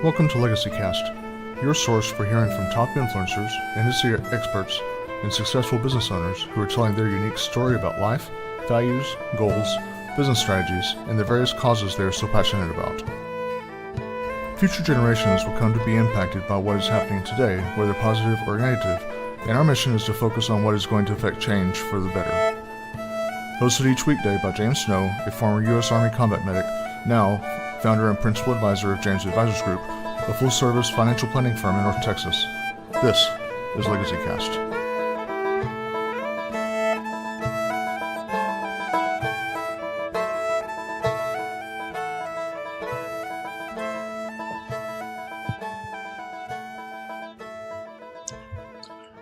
Welcome to Legacy Cast, your source for hearing from top influencers, industry experts, and successful business owners who are telling their unique story about life, values, goals, business strategies, and the various causes they are so passionate about. Future generations will come to be impacted by what is happening today, whether positive or negative, and our mission is to focus on what is going to affect change for the better. Hosted each weekday by James Snow, a former U.S. Army combat medic, now founder and principal advisor of James Advisors Group, a full-service financial planning firm in North Texas. This is Legacy Cast.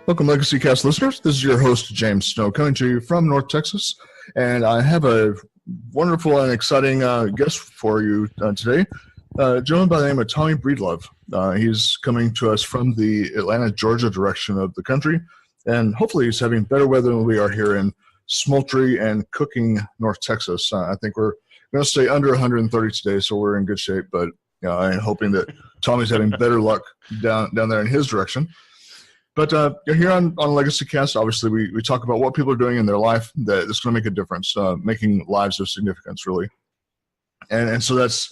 Welcome, Legacy Cast listeners. This is your host, James Snow, coming to you from North Texas, and I have a wonderful and exciting guest for you today. A gentleman by the name of Tommy Breedove. He's coming to us from the Atlanta, Georgia direction of the country, and hopefully he's having better weather than we are here in smoltery and cooking North Texas. I think we're going to stay under 130 today, so we're in good shape, but I'm hoping that Tommy's having better luck down there in his direction. But here on Legacy Cast, obviously, we talk about what people are doing in their life that is going to make a difference, making lives of significance, really. And so that's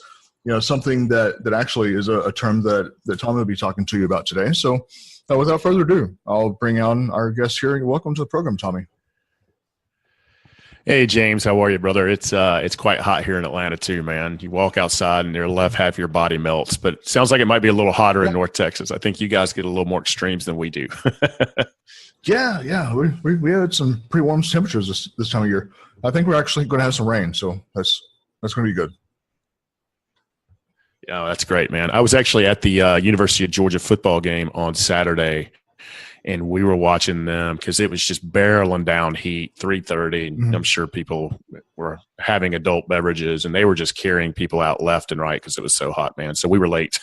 something that actually is a term that Tommy will be talking to you about today. So without further ado, I'll bring on our guest here. Welcome to the program, Tommy. Hey, James, how are you, brother? It's quite hot here in Atlanta too, man. You walk outside and your left half of your body melts, but it sounds like it might be a little hotter in North Texas. I think you guys get a little more extremes than we do. Yeah. We had some pretty warm temperatures this time of year. I think we're actually going to have some rain, so that's going to be good. Yeah, that's great, man. I was actually at the University of Georgia football game on Saturday, and we were watching them because it was just barreling down heat, 3:30. Mm-hmm. I'm sure people were having adult beverages, and they were just carrying people out left and right because it was so hot, man. So we were late.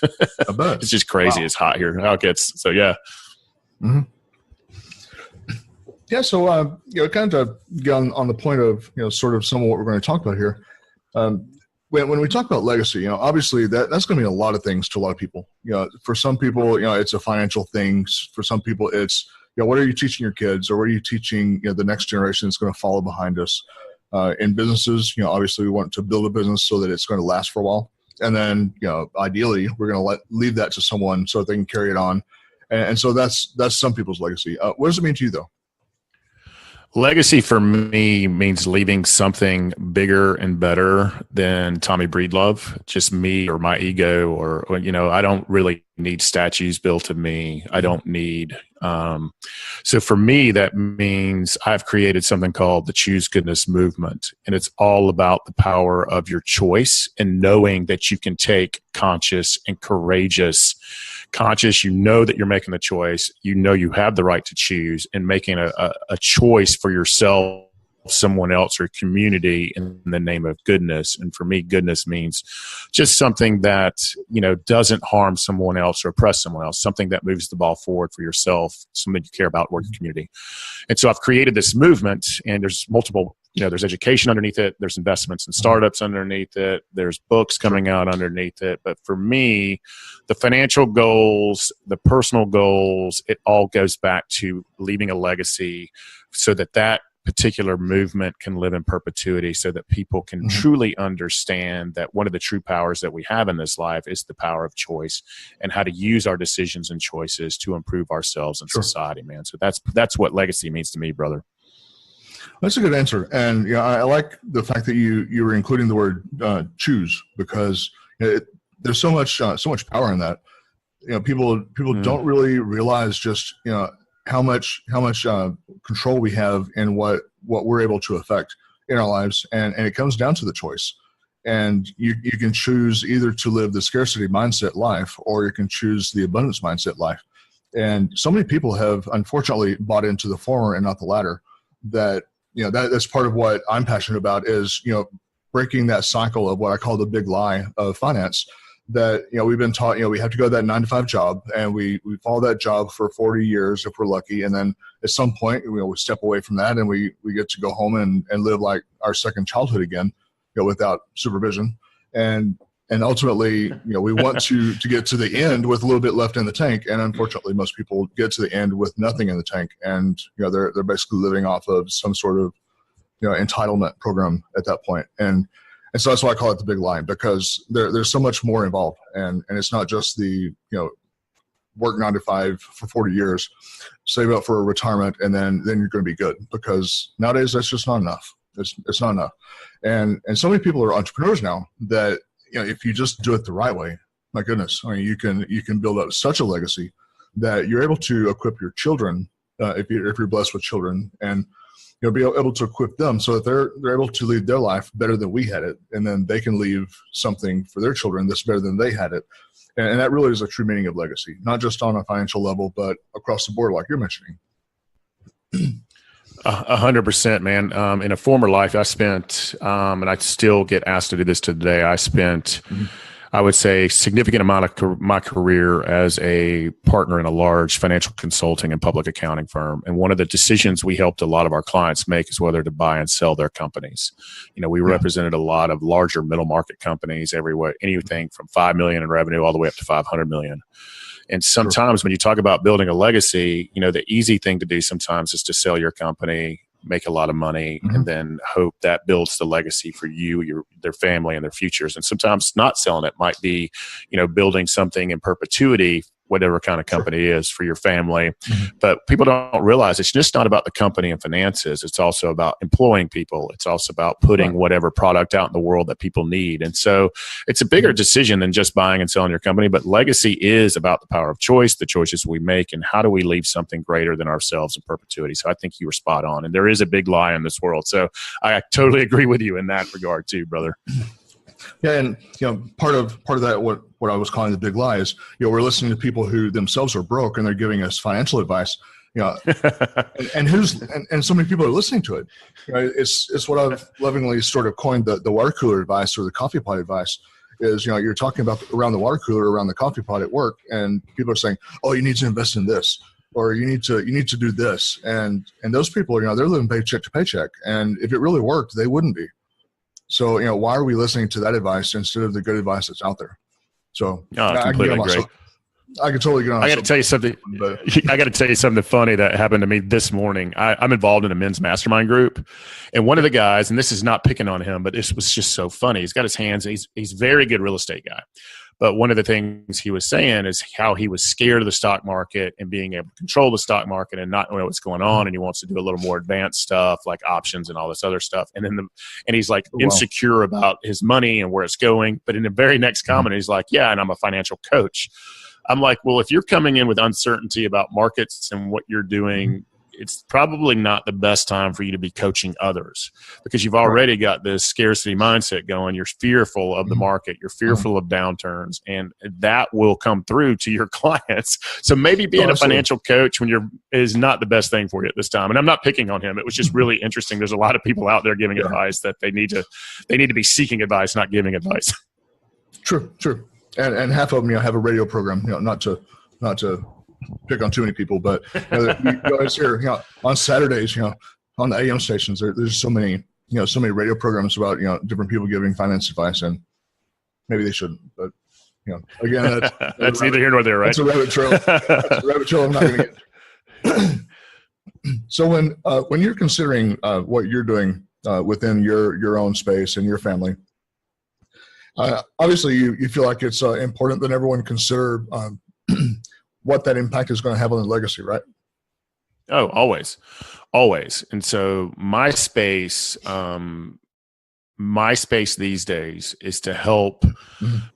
I bet. It's just crazy. Wow. It's hot here. How it gets. So, yeah. Mm-hmm. Yeah, so, kind of get on the point of, sort of some of what we're going to talk about here. When we talk about legacy, obviously that's going to mean a lot of things to a lot of people. For some people, it's a financial thing. For some people, it's, what are you teaching your kids, or what are you teaching, the next generation that's going to follow behind us? In businesses, obviously we want to build a business so that it's going to last for a while. And then, ideally we're going to leave that to someone so that they can carry it on. And so that's some people's legacy. What does it mean to you though? Legacy for me means leaving something bigger and better than Tommy Breedlove, just me or my ego, or I don't really need statues built of me. I don't need so for me, that means I've created something called the Choose Goodness movement, and it's all about the power of your choice and knowing that you can take conscious and courageous. Conscious, that you're making the choice, you have the right to choose, and making a choice for yourself, someone else, or community in the name of goodness. And for me, goodness means just something that doesn't harm someone else or oppress someone else, something that moves the ball forward for yourself, something you care about, or your community. And so I've created this movement, and there's multiple there's education underneath it. There's investments in startups underneath it. There's books coming out underneath it. But for me, the financial goals, the personal goals, it all goes back to leaving a legacy so that particular movement can live in perpetuity, so that people can truly understand that one of the true powers that we have in this life is the power of choice, and how to use our decisions and choices to improve ourselves and society, man. So that's what legacy means to me, brother. That's a good answer, and I like the fact that you were including the word choose, because there's so much power in that. People don't really realize just how much control we have in what we're able to affect in our lives, and it comes down to the choice. And you can choose either to live the scarcity mindset life, or you can choose the abundance mindset life. And so many people have unfortunately bought into the former and not the latter. That's part of what I'm passionate about, is breaking that cycle of what I call the big lie of finance. That we've been taught we have to go to that 9-to-5 job, and we follow that job for 40 years if we're lucky, and then at some point we step away from that, and we get to go home and live like our second childhood again, without supervision. And And ultimately, we want to get to the end with a little bit left in the tank. And unfortunately, most people get to the end with nothing in the tank. And, they're basically living off of some sort of, entitlement program at that point. And so that's why I call it the big lie, because there's so much more involved. And it's not just the, work 9 to 5 for 40 years, save up for a retirement, and then you're going to be good, because nowadays that's just not enough. It's not enough. And so many people are entrepreneurs now that, if you just do it the right way, my goodness, I mean, you can build up such a legacy that you're able to equip your children, if you're blessed with children, and be able to equip them so that they're able to lead their life better than we had it, and then they can leave something for their children that's better than they had it. And that really is a true meaning of legacy, not just on a financial level, but across the board, like you're mentioning. 100%, man. In a former life, I spent, and I still get asked to do this today, I spent, I would say, significant amount of my career as a partner in a large financial consulting and public accounting firm. And one of the decisions we helped a lot of our clients make is whether to buy and sell their companies. We represented a lot of larger middle market companies everywhere, anything from 5 million in revenue all the way up to 500 million. And sometimes when you talk about building a legacy, the easy thing to do sometimes is to sell your company, make a lot of money, and then hope that builds the legacy for you, their family, and their futures. And sometimes not selling it might be, building something in perpetuity, whatever kind of company it is, for your family. But people don't realize it's just not about the company and finances. It's also about employing people. It's also about putting whatever product out in the world that people need. And so it's a bigger decision than just buying and selling your company. But legacy is about the power of choice, the choices we make, and how do we leave something greater than ourselves in perpetuity. So I think you were spot on. And there is a big lie in this world. So I totally agree with you in that regard too, brother. Yeah, and part of that, what I was calling the big lie is, we're listening to people who themselves are broke and they're giving us financial advice. And so many people are listening to it. It's what I've lovingly sort of coined the water cooler advice, or the coffee pot advice. Is you're talking about around the water cooler, around the coffee pot at work, and people are saying, "Oh, you need to invest in this, or you need to do this," and those people are they're living paycheck to paycheck, and if it really worked, they wouldn't be. So, why are we listening to that advice instead of the good advice that's out there? So, I completely agree. I can totally get on. I got to tell you something. I got to tell you something funny that happened to me this morning. I'm involved in a men's mastermind group, and one of the guys, and this is not picking on him, but this was just so funny. He's got his hands. He's a very good real estate guy. But one of the things he was saying is how he was scared of the stock market and being able to control the stock market and not know what's going on. And he wants to do a little more advanced stuff like options and all this other stuff. And then he's like insecure about his money and where it's going. But in the very next comment, he's like, yeah, and I'm a financial coach. I'm like, well, if you're coming in with uncertainty about markets and what you're doing, it's probably not the best time for you to be coaching others, because you've already got this scarcity mindset going. You're fearful of the market. You're fearful of downturns, and that will come through to your clients. So maybe being a financial coach is not the best thing for you at this time. And I'm not picking on him. It was just really interesting. There's a lot of people out there giving advice that they need to be seeking advice, not giving advice. True. And half of them, have a radio program. Not to pick on too many people, but you guys hear, on Saturdays, on the AM stations, there's so many radio programs about, different people giving finance advice, and maybe they shouldn't, but, again, that's neither here nor there, right? That's a rabbit trail. That's a rabbit trail I'm not going to get. So when you're considering what you're doing within your own space and your family, obviously you feel like it's important that everyone consider what that impact is going to have on the legacy, right? Oh, always. And so my space these days is to help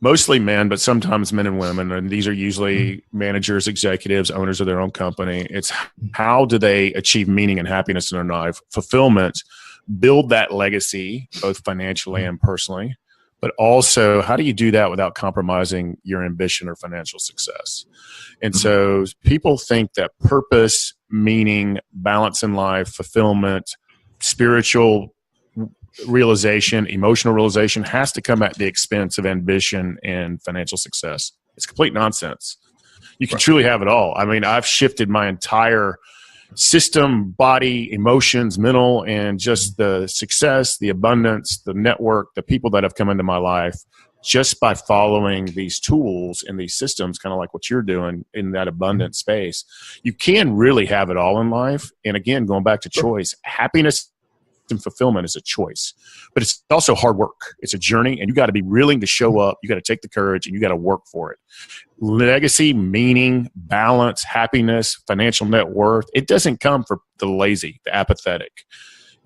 mostly men, but sometimes men and women. And these are usually managers, executives, owners of their own company. It's how do they achieve meaning and happiness in their life, fulfillment, build that legacy, both financially and personally. But also, how do you do that without compromising your ambition or financial success? And so people think that purpose, meaning, balance in life, fulfillment, spiritual realization, emotional realization has to come at the expense of ambition and financial success. It's complete nonsense. You can truly have it all. I mean, I've shifted my entire system, body, emotions, mental, and just the success, the abundance, the network, the people that have come into my life just by following these tools and these systems, kind of like what you're doing in that abundant space. You can really have it all in life. And again, going back to choice, happiness and fulfillment is a choice, but it's also hard work. It's a journey, and you got to be willing to show up. You got to take the courage, and you got to work for it. Legacy, meaning, balance, happiness, financial net worth, it doesn't come for the lazy, the apathetic.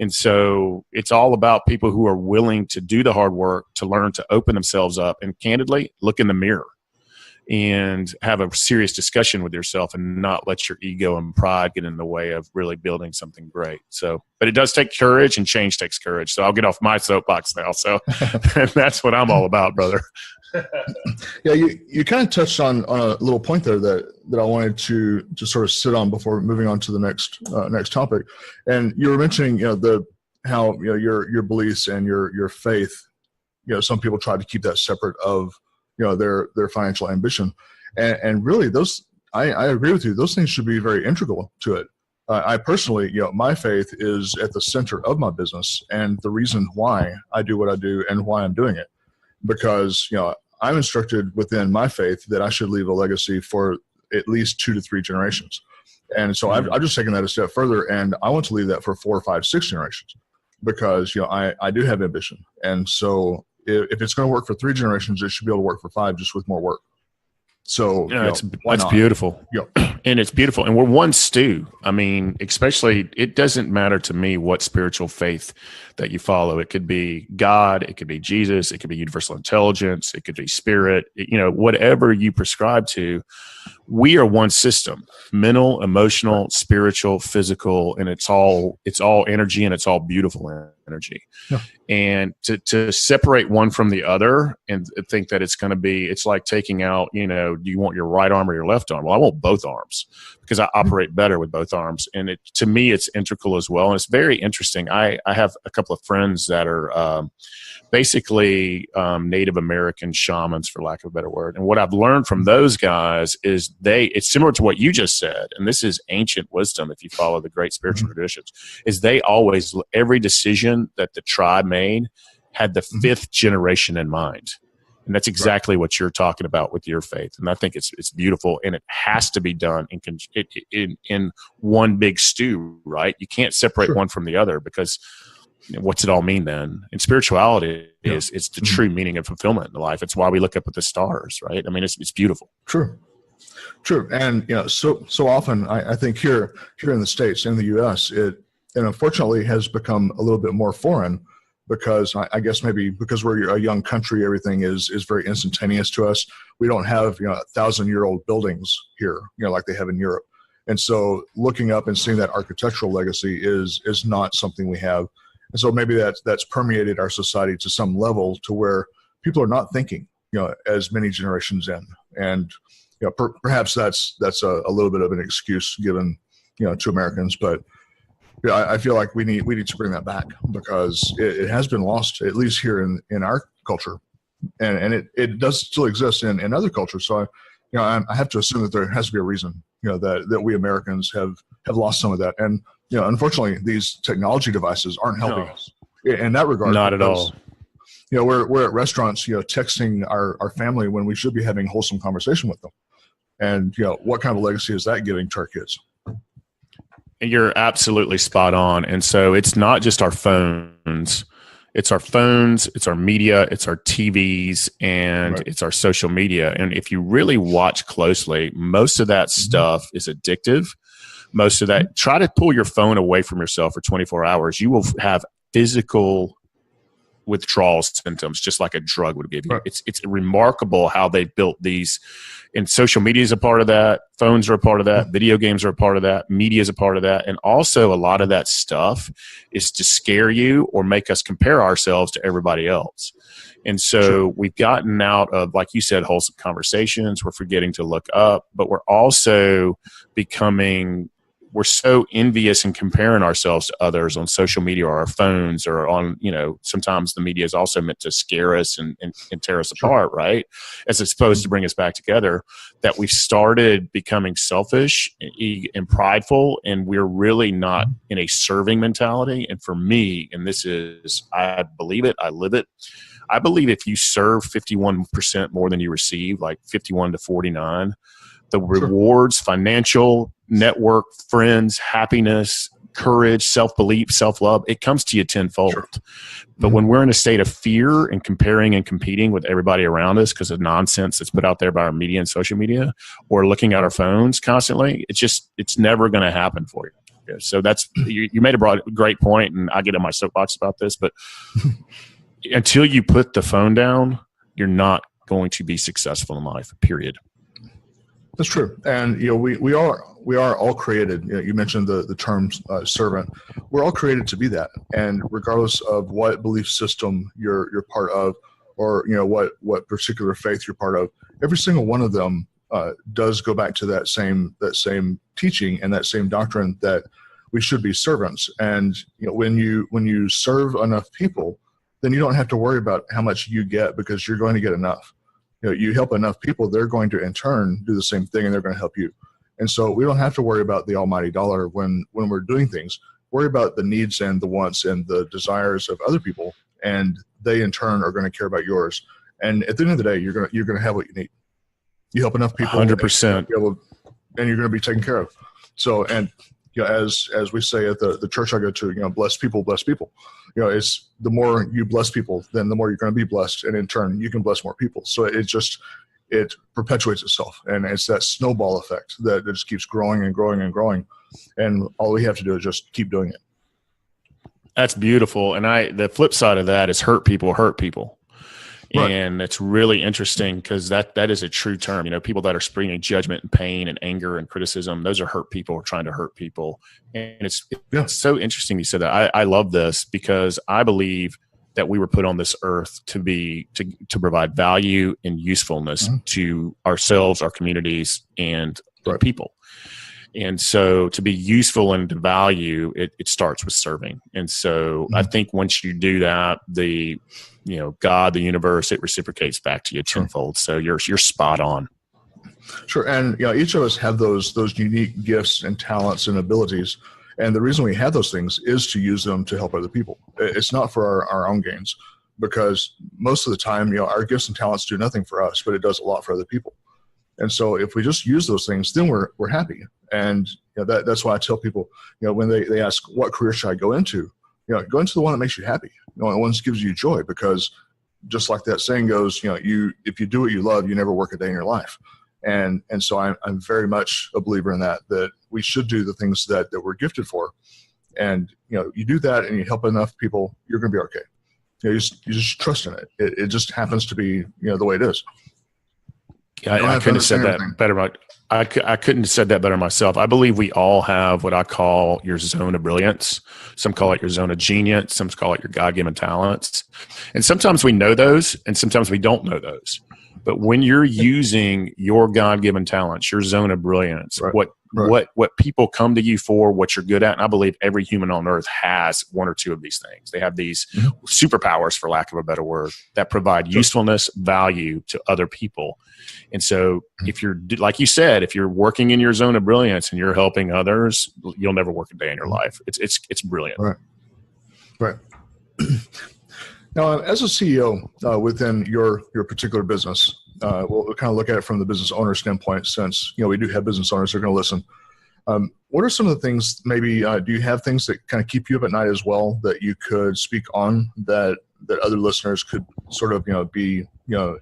And so it's all about people who are willing to do the hard work, to learn to open themselves up and candidly look in the mirror and have a serious discussion with yourself and not let your ego and pride get in the way of really building something great. So, but it does take courage, and change takes courage. So I'll get off my soapbox now. So that's what I'm all about, brother. Yeah, you kind of touched on a little point there that I wanted to sort of sit on before moving on to the next topic. And you were mentioning, how your beliefs and your faith, some people try to keep that separate of their financial ambition, and really those I agree with you. Those things should be very integral to it. I personally, my faith is at the center of my business and the reason why I do what I do and why I'm doing it, because I'm instructed within my faith that I should leave a legacy for at least 2 to 3 generations. And so I've just taken that a step further, and I want to leave that for 4, 5, 6 generations, because, I do have ambition. And so if it's going to work for 3 generations, it should be able to work for 5, just with more work. So that's beautiful. And it's beautiful. And we're one stew. I mean, especially, it doesn't matter to me what spiritual faith that you follow. It could be God, it could be Jesus, it could be universal intelligence, it could be spirit, whatever you prescribe to. We are one system: mental, emotional, spiritual, physical, and it's all energy, and it's all beautiful energy. Yeah. And to separate one from the other and think that it's like taking out, do you want your right arm or your left arm? Well, I want both arms, because I operate better with both arms. And to me, it's integral as well. And it's very interesting. I have a couple of friends that are basically Native American shamans, for lack of a better word. And what I've learned from those guys is it's similar to what you just said, and this is ancient wisdom if you follow the great spiritual traditions, is they always, every decision that the tribe made had the 5th generation in mind. And that's exactly what you're talking about with your faith. And I think it's beautiful, and it has to be done in one big stew, right? You can't separate one from the other, because what's it all mean then? And spirituality it's the true meaning of fulfillment in life. It's why we look up at the stars, right? I mean, it's beautiful. True. And so often I think here in the States, in the U.S., it unfortunately has become a little bit more foreign, because I guess maybe because we're a young country, everything is very instantaneous to us. We don't have 1,000-year-old buildings here, like they have in Europe. And so looking up and seeing that architectural legacy is not something we have. And so maybe that's permeated our society to some level, to where people are not thinking, as many generations in. And perhaps that's a little bit of an excuse given, to Americans. But I feel like we need to bring that back, because it has been lost, at least here in our culture, and it does still exist in other cultures. So I have to assume that there has to be a reason, that we Americans have lost some of that. And unfortunately, these technology devices aren't helping us in that regard. Not at all. We're at restaurants, texting our family when we should be having wholesome conversation with them. And what kind of legacy is that giving to our kids? You're absolutely spot on. And so it's not just our phones. It's our phones, it's our media, it's our TVs, and it's our social media. And if you really watch closely, most of that stuff is addictive. Most of that, try to pull your phone away from yourself for 24 hours. You will have physical withdrawal symptoms, just like a drug would give you. It's remarkable how they built these, and social media is a part of that. Phones are a part of that. Video games are a part of that. Media is a part of that. And also a lot of that stuff is to scare you or make us compare ourselves to everybody else. And so we've gotten out of, like you said, wholesome conversations. We're forgetting to look up, but we're also becoming we're so envious and comparing ourselves to others on social media or our phones or on, sometimes the media is also meant to scare us and tear us apart, right? As it's supposed to bring us back together, that we've started becoming selfish and prideful, and we're really not in a serving mentality. And for me, and this is, I believe it, I live it, I believe if you serve 51% more than you receive, like 51 to 49, the rewards, financial, network, friends, happiness, courage, self-belief, self-love, it comes to you tenfold. Sure. But when we're in a state of fear and comparing and competing with everybody around us because of nonsense that's put out there by our media and social media, or looking at our phones constantly, it's never going to happen for you. So that's, you made a great point, and I get in my soapbox about this, but until you put the phone down, you're not going to be successful in life, period. That's true. And, we are all created. You mentioned the term servant. We're all created to be that. And regardless of what belief system you're part of, or, what particular faith you're part of, every single one of them does go back to that same teaching and that same doctrine that we should be servants. And, when you serve enough people, then you don't have to worry about how much you get, because you're going to get enough. You help enough people, they're going to in turn do the same thing, and they're going to help you. And so we don't have to worry about the almighty dollar when we're doing things. Worry about the needs and the wants and the desires of other people, and they in turn are going to care about yours. And at the end of the day, you're going to have what you need. You help enough people, 100%, and you're going to be taken care of. So, and as we say at the church I go to, bless people, bless people. It's the more you bless people, then the more you're going to be blessed, and in turn, you can bless more people. So it perpetuates itself, and it's that snowball effect that just keeps growing and growing and growing, and all we have to do is just keep doing it. That's beautiful, and the flip side of that is hurt people. Right. And it's really interesting because that is a true term. People that are springing judgment and pain and anger and criticism, those are hurt people trying to hurt people. And it's so interesting you said that. I love this because I believe that we were put on this earth to provide value and usefulness to ourselves, our communities, and people. And so to be useful and to value, it starts with serving. And so I think once you do that, God, the universe, it reciprocates back to you tenfold. So you're spot on. Sure. And each of us have those unique gifts and talents and abilities. And the reason we have those things is to use them to help other people. It's not for our own gains, because most of the time, our gifts and talents do nothing for us, but it does a lot for other people. And so if we just use those things, then we're happy. And that's why I tell people, when they ask, what career should I go into? Go into the one that makes you happy, the one that gives you joy, because just like that saying goes, if you do what you love, you never work a day in your life. And so I'm very much a believer in that we should do the things that we're gifted for. And, you do that and you help enough people, you're going to be okay. You just trust in it. It just happens to be, the way it is. I couldn't have said that better. I couldn't have said that better myself. I believe we all have what I call your zone of brilliance. Some call it your zone of genius. Some call it your God-given talents. And sometimes we know those, and sometimes we don't know those. But when you're using your God-given talents, your zone of brilliance, what people come to you for, what you're good at, and I believe every human on earth has one or two of these things. They have these superpowers, for lack of a better word, that provide usefulness, value to other people. And so if you're, like you said, if you're working in your zone of brilliance and you're helping others, you'll never work a day in your life. It's brilliant. Right. Now, as a CEO within your particular business, we'll kind of look at it from the business owner standpoint, since we do have business owners who are going to listen. What are some of the things? Maybe do you have things that kind of keep you up at night as well that you could speak on that other listeners could sort of be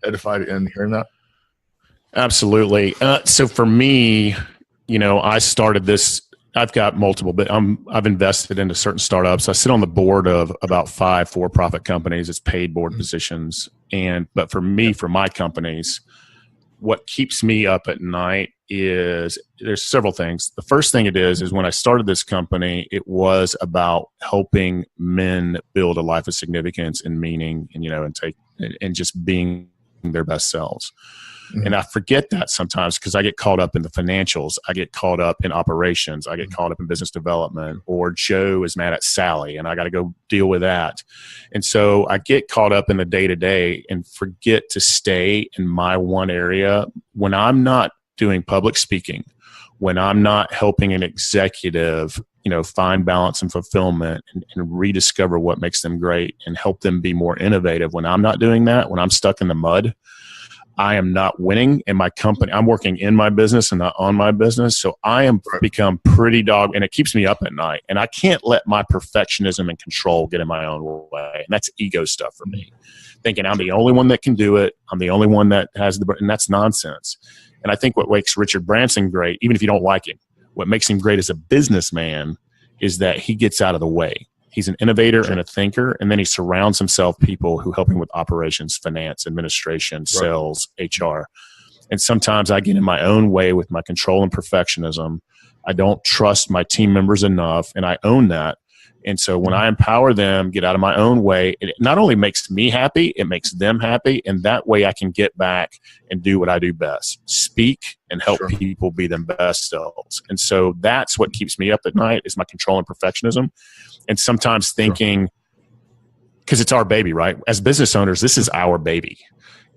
edified in hearing that? Absolutely. So for me, I started this. I've got multiple, but I've invested into certain startups. I sit on the board of about 5 for-profit companies. It's paid board positions. But for me, for my companies, what keeps me up at night is there's several things. The first thing it is when I started this company, it was about helping men build a life of significance and meaning, and just being their best selves. And I forget that sometimes because I get caught up in the financials. I get caught up in operations. I get caught up in business development, or Joe is mad at Sally and I got to go deal with that. And so I get caught up in the day to day and forget to stay in my one area. When I'm not doing public speaking, when I'm not helping an executive, find balance and fulfillment and rediscover what makes them great and help them be more innovative. When I'm not doing that, when I'm stuck in the mud, I am not winning in my company. I'm working in my business and not on my business. So I am become pretty and it keeps me up at night. And I can't let my perfectionism and control get in my own way. And that's ego stuff for me. Thinking I'm the only one that can do it. I'm the only one that has and that's nonsense. And I think what makes Richard Branson great, even if you don't like him, what makes him great as a businessman is that he gets out of the way. He's an innovator and a thinker, and then he surrounds himself with people who help him with operations, finance, administration, sales, HR. And sometimes I get in my own way with my control and perfectionism. I don't trust my team members enough, and I own that. And so when I empower them, get out of my own way, it not only makes me happy, it makes them happy. And that way I can get back and do what I do best, speak and help people be their best selves. And so that's what keeps me up at night is my control and perfectionism. And sometimes thinking, because it's our baby, right? As business owners, this is our baby.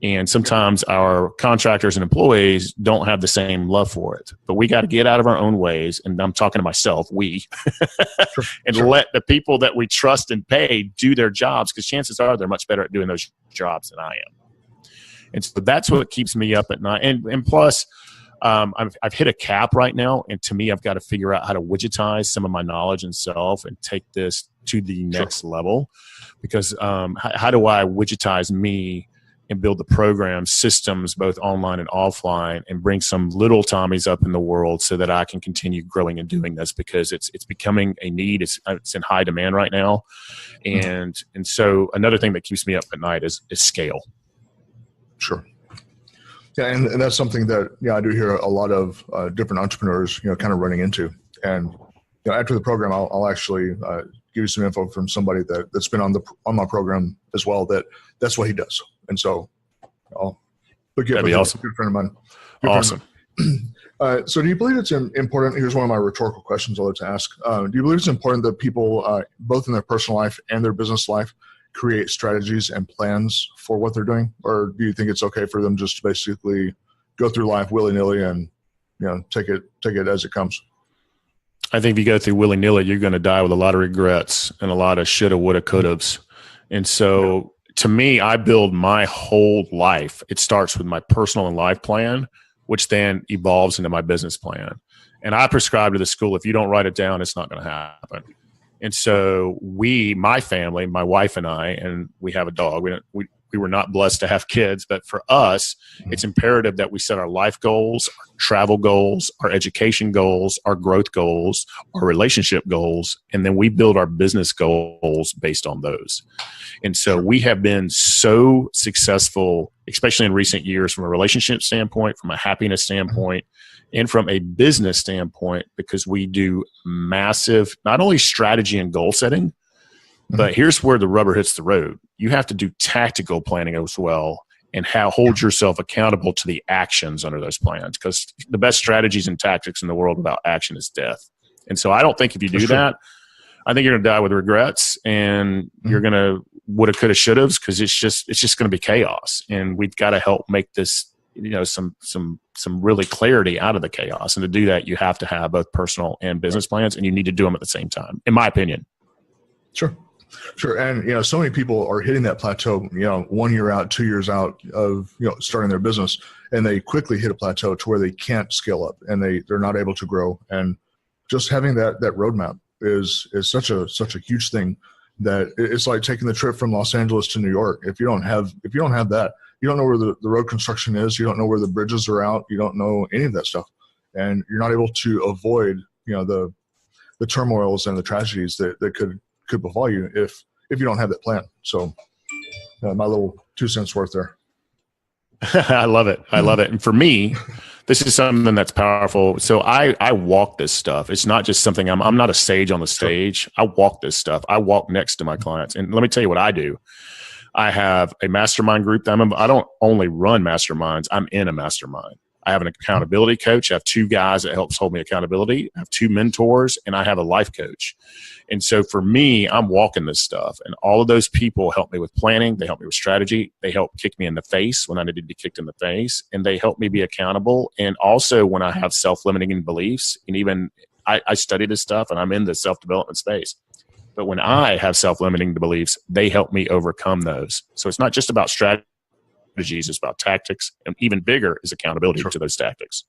And sometimes our contractors and employees don't have the same love for it. But we got to get out of our own ways. And I'm talking to myself, and let the people that we trust and pay do their jobs, because chances are they're much better at doing those jobs than I am. And so that's what keeps me up at night. And plus, I've hit a cap right now. And to me, I've got to figure out how to widgetize some of my knowledge and self and take this to the next level. Because how do I widgetize me and build the program systems, both online and offline, and bring some little Tommies up in the world so that I can continue growing and doing this, because it's becoming a need. It's in high demand right now. And so another thing that keeps me up at night is scale. Sure. Yeah. And that's something that, I do hear a lot of different entrepreneurs, kind of running into. And, after the program, I'll actually give you some info from somebody that's been on my program as well, that's what he does. And so I'll look you up. That'd be awesome. A good friend of mine. Awesome. So do you believe it's important? Here's one of my rhetorical questions I like to ask. Do you believe it's important that people, both in their personal life and their business life, create strategies and plans for what they're doing? Or do you think it's okay for them just to basically go through life willy-nilly and, take it as it comes? I think if you go through willy-nilly, you're going to die with a lot of regrets and a lot of shoulda, woulda, couldas. And so to me, I build my whole life. It starts with my personal and life plan, which then evolves into my business plan. And I prescribe to the school, if you don't write it down, it's not going to happen. And so my family, my wife and I, and we have a dog. We were not blessed to have kids, but for us, it's imperative that we set our life goals, our travel goals, our education goals, our growth goals, our relationship goals, and then we build our business goals based on those. And so we have been so successful, especially in recent years, from a relationship standpoint, from a happiness standpoint, and from a business standpoint, because we do massive, not only strategy and goal setting, but here's where the rubber hits the road. You have to do tactical planning as well, and hold yourself accountable to the actions under those plans, because the best strategies and tactics in the world without action is death. And so I don't think if you do that, I think you're going to die with regrets, and you're going to woulda, coulda, shouldas, because it's just going to be chaos. And we've got to help make this, some really clarity out of the chaos. And to do that, you have to have both personal and business plans, and you need to do them at the same time, in my opinion. Sure. And, so many people are hitting that plateau, 1 year out, 2 years out of, starting their business, and they quickly hit a plateau to where they can't scale up and they're not able to grow. And just having that roadmap is such a huge thing, that it's like taking the trip from Los Angeles to New York. If you don't have that, you don't know where the road construction is. You don't know where the bridges are out. You don't know any of that stuff. And you're not able to avoid, the turmoils and the tragedies that could befall you if you don't have that plan. So my little 2 cents worth there. I love it. And for me, this is something that's powerful. So I walk this stuff. It's not just something I'm not a sage on the stage. I walk this stuff. I walk next to my clients. And let me tell you what I do. I have a mastermind group that I don't only run masterminds, I'm in a mastermind. I have an accountability coach. I have 2 guys that helps hold me accountability. I have 2 mentors, and I have a life coach. And so for me, I'm walking this stuff, and all of those people help me with planning. They help me with strategy. They help kick me in the face when I need to be kicked in the face, and they help me be accountable. And also when I have self-limiting beliefs, and even I study this stuff, and I'm in the self-development space. But when I have self-limiting beliefs, they help me overcome those. So it's not just about strategies, it's about tactics, and even bigger is accountability to those tactics.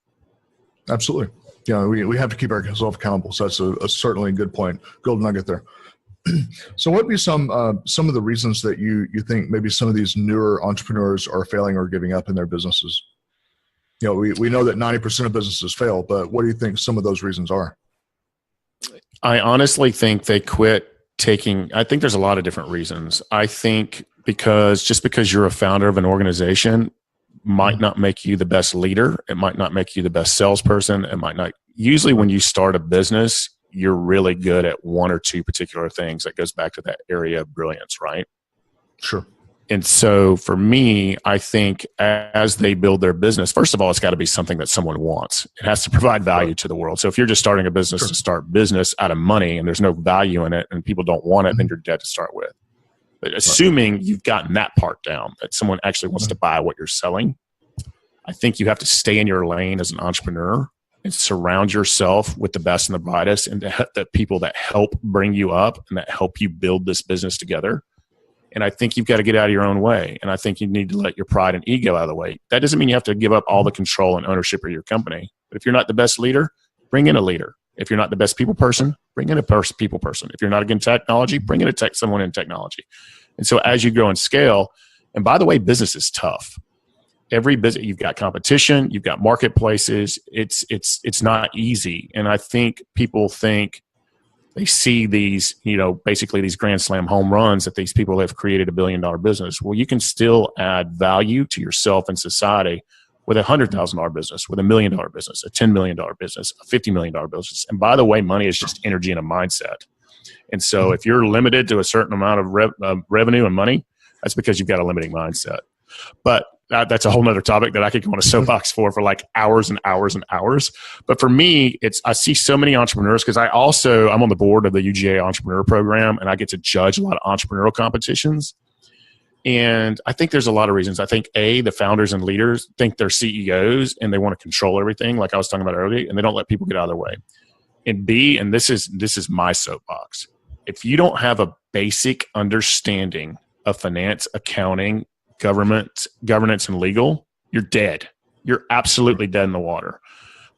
Absolutely. Yeah, we have to keep ourselves accountable. So that's a certainly a good point. Golden nugget there. So what would be some of the reasons that you think maybe some of these newer entrepreneurs are failing or giving up in their businesses? We know that 90% of businesses fail, but what do you think some of those reasons are? I honestly think they quit I think there's a lot of different reasons. I think because you're a founder of an organization might not make you the best leader. It might not make you the best salesperson. It might not. Usually when you start a business, you're really good at 1 or 2 particular things. That goes back to that area of brilliance, right? Sure. And so for me, I think as they build their business, first of all, it's got to be something that someone wants. It has to provide value to the world. So if you're just starting a business to start business out of money and there's no value in it and people don't want it, then you're dead to start with. But assuming you've gotten that part down, that someone actually wants to buy what you're selling, I think you have to stay in your lane as an entrepreneur and surround yourself with the best and the brightest and the people that help bring you up and that help you build this business together. And I think you've got to get out of your own way. And I think you need to let your pride and ego out of the way. That doesn't mean you have to give up all the control and ownership of your company. But if you're not the best leader, bring in a leader. If you're not the best people person, bring in a people person. If you're not against technology, bring in someone in technology. And so as you grow and scale, and by the way, business is tough. Every business, you've got competition, you've got marketplaces. It's not easy. And I think people think they see these, basically these grand slam home runs that these people have created $1 billion business. Well, you can still add value to yourself and society with $100,000 business, with $1 million business, a $10 million business, a $50 million business. And by the way, money is just energy and a mindset. And so if you're limited to a certain amount of revenue and money, that's because you've got a limiting mindset. But that's a whole nother topic that I could go on a soapbox for like hours and hours and hours. But for me, I see so many entrepreneurs because I'm on the board of the UGA Entrepreneur Program, and I get to judge a lot of entrepreneurial competitions. And I think there's a lot of reasons. I think the founders and leaders think they're CEOs and they want to control everything, like I was talking about earlier, and they don't let people get out of their way. And B, and this is my soapbox, if you don't have a basic understanding of finance, accounting, governance, and legal, you're dead. You're absolutely dead in the water.